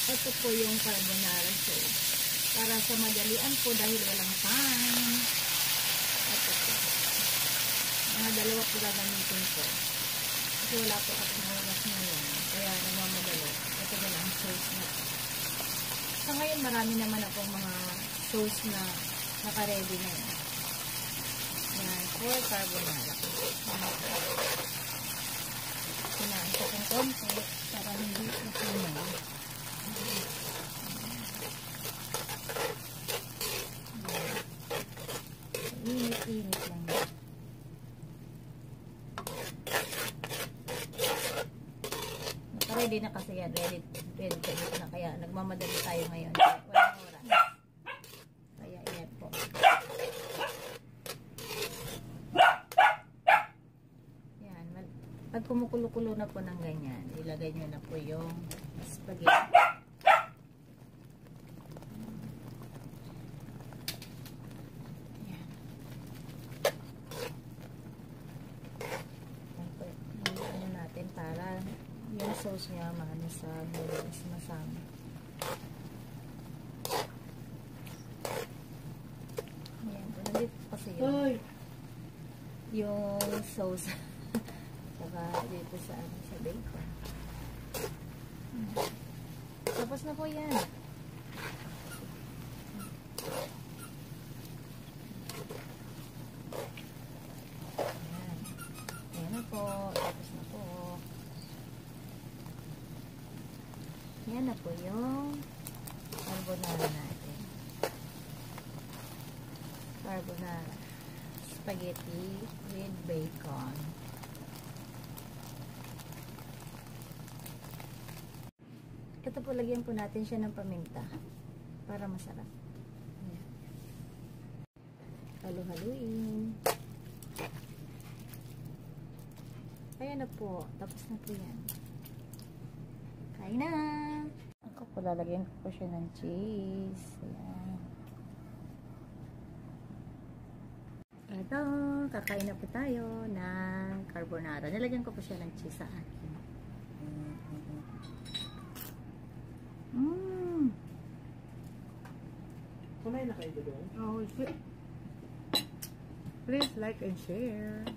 Ito po yung carbonara sauce. Para sa madalian po dahil walang time. Ito po. Mga dalawa po gagamitin ko. Kasi wala po akong oras ngayon. Kaya nagmamadali. Ito na lang sauce na po. So ngayon marami naman akong mga sauce na naka-ready na yun. Yan. For carbonara. Kinain ko kong konti para hindi makunan. Init-init lang. Naka-ready na kasi yan. Ready na kaya nagmamadali tayo ngayon. Walang oras. Kaya yan po. Yan. Pag kumukulo-kulo na po ng ganyan, ilagay nyo na po yung spaghetti. Para yung sauce niya maano sa noodles masama. Ayan po. Nandito kasi yung sauce. Saka dito sa bacon. Tapos na po yan. Ayan na po. Tapos na po. Yan na po yung carbonara natin. Carbonara. Spaghetti with bacon. Ito po, lagyan po natin siya ng paminta para masarap. Ayan. Halu-haluin. Ayan na po. Tapos na po yan. Kain na! Ako po, lalagyan ko po siya ng cheese. Ayan. Ito, kakain na po tayo ng carbonara. Nalagyan ko po siya ng cheese sa akin. Kumain na kayo doon? Oh, shit. Please like and share.